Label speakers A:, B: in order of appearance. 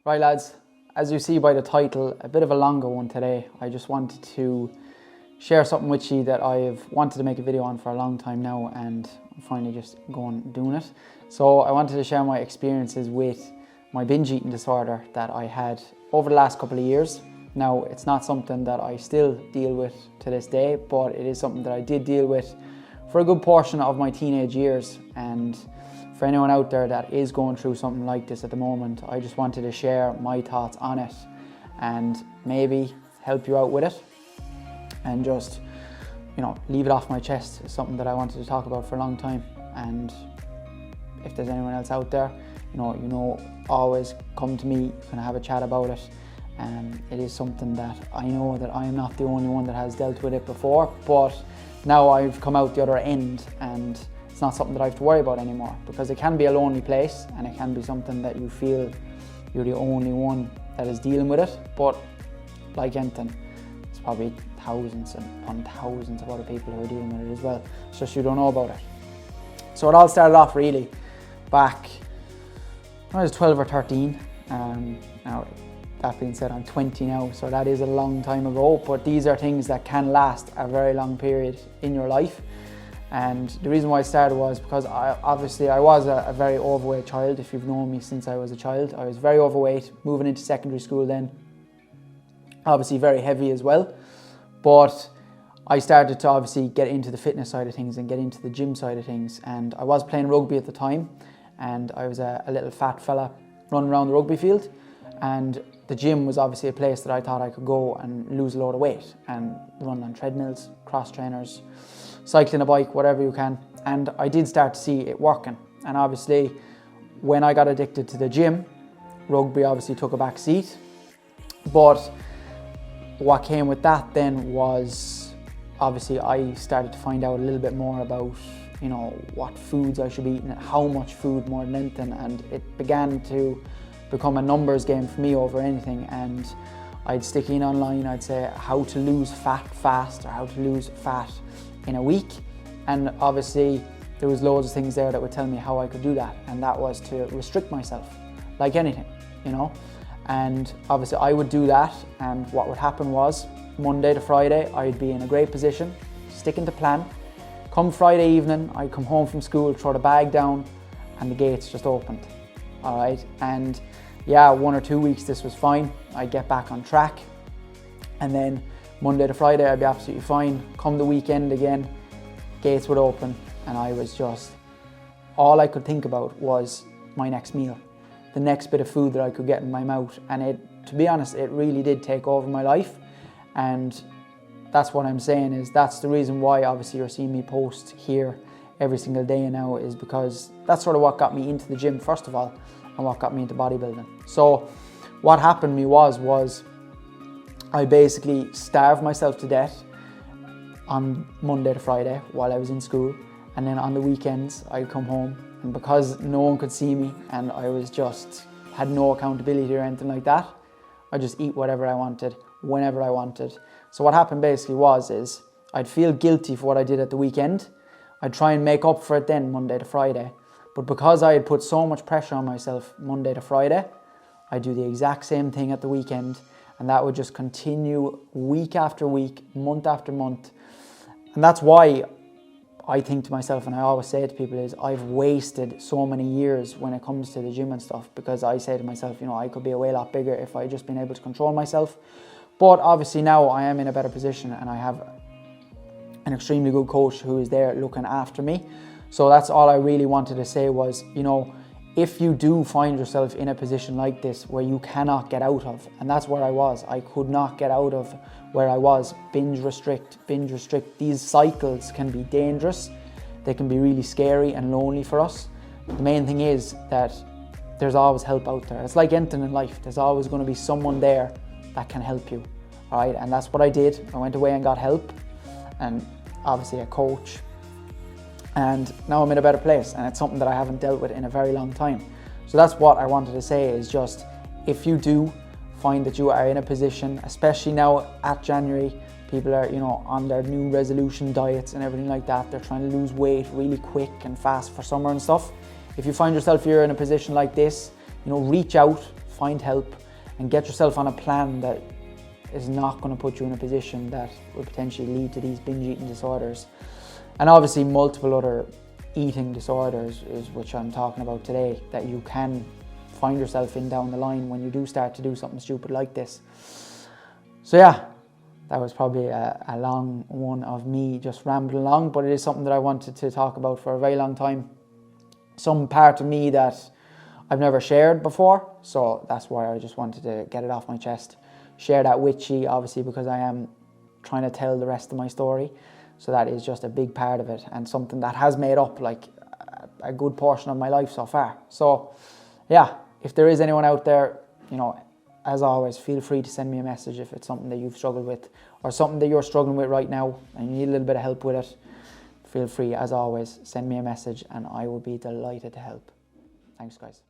A: Right lads, as you see by the title, a bit of a longer one today. I just wanted to share something with you that I've wanted to make a video on for a long time now, and I'm finally just doing it. So I wanted to share my experiences with my binge eating disorder that I had over the last couple of years. Now, it's not something that I still deal with to this day, but it is something that I did deal with for a good portion of my teenage years. And for anyone out there that is going through something like this at the moment, I just wanted to share my thoughts on it and maybe help you out with it and just, leave it off my chest. It's something that I wanted to talk about for a long time. And if there's anyone else out there, always come to me, kind of have a chat about it. It is something that I know that I am not the only one that has dealt with it before, but now I've come out the other end and it's not something that I have to worry about anymore, because it can be a lonely place and it can be something that you feel you're the only one that is dealing with it. But like anything, there's probably thousands and thousands of other people who are dealing with it as well. It's just you don't know about it. So it all started off really back when I was 12 or 13. Now, that being said, I'm 20 now, so that is a long time ago, but these are things that can last a very long period in your life. And the reason why I started was because I was a very overweight child. If you've known me since I was a child, I was very overweight, moving into secondary school then, obviously very heavy as well. But I started to obviously get into the fitness side of things and get into the gym side of things. And I was playing rugby at the time, and I was a little fat fella running around the rugby field. And the gym was obviously a place that I thought I could go and lose a load of weight and run on treadmills, cross trainers, cycling a bike, whatever you can. And I did start to see it working. And obviously, when I got addicted to the gym, rugby obviously took a back seat. But what came with that then was, obviously I started to find out a little bit more about, what foods I should be eating, how much food more than anything. And it began to become a numbers game for me over anything. And I'd stick in online, I'd say how to lose fat fast or how to lose fat in a week. And obviously there was loads of things there that would tell me how I could do that. And that was to restrict myself, like anything, And obviously I would do that, and what would happen was Monday to Friday, I'd be in a great position, sticking to plan. Come Friday evening, I'd come home from school, throw the bag down, and the gates just opened. All right, and 1 or 2 weeks this was fine. I'd get back on track, and then Monday to Friday I'd be absolutely fine. Come the weekend again, gates would open, and I was just, all I could think about was my next meal, the next bit of food that I could get in my mouth. And to be honest, it really did take over my life. And that's what I'm saying, is that's the reason why obviously you're seeing me post here every single day now, is because that's sort of what got me into the gym first of all, and what got me into bodybuilding. So what happened to me was I basically starved myself to death on Monday to Friday while I was in school, and then on the weekends I'd come home, and because no one could see me and I was just had no accountability or anything like that, I'd just eat whatever I wanted, whenever I wanted. So what happened basically is I'd feel guilty for what I did at the weekend. I'd try and make up for it then Monday to Friday. But because I had put so much pressure on myself Monday to Friday, I'd do the exact same thing at the weekend. And that would just continue week after week, month after month. And that's why I think to myself, and I always say to people, is I've wasted so many years when it comes to the gym and stuff, because I say to myself, I could be a way lot bigger if I just been able to control myself. But obviously now I am in a better position, and I have an extremely good coach who is there looking after me. So that's all I really wanted to say was, if you do find yourself in a position like this where you cannot get out of, and that's where I was, I could not get out of where I was, binge restrict. These cycles can be dangerous. They can be really scary and lonely for us. The main thing is that there's always help out there. It's like anything in life. There's always going to be someone there that can help you. All right, and that's what I did. I went away and got help, and obviously a coach. And now I'm in a better place, and it's something that I haven't dealt with in a very long time. So that's what I wanted to say, is just, if you do find that you are in a position, especially now at January, people are, on their new resolution diets and everything like that. They're trying to lose weight really quick and fast for summer and stuff. If you find yourself here in a position like this, reach out, find help and get yourself on a plan that is not going to put you in a position that will potentially lead to these binge eating disorders. And obviously multiple other eating disorders is which I'm talking about today, that you can find yourself in down the line when you do start to do something stupid like this. So yeah, that was probably a long one of me just rambling along, but it is something that I wanted to talk about for a very long time. Some part of me that I've never shared before, so that's why I just wanted to get it off my chest. Share that with you, obviously, because I am trying to tell the rest of my story. So that is just a big part of it, and something that has made up like a good portion of my life so far. So yeah, if there is anyone out there, you know, as always, feel free to send me a message if it's something that you've struggled with or something that you're struggling with right now and you need a little bit of help with it. Feel free, as always, send me a message and I will be delighted to help. Thanks, guys.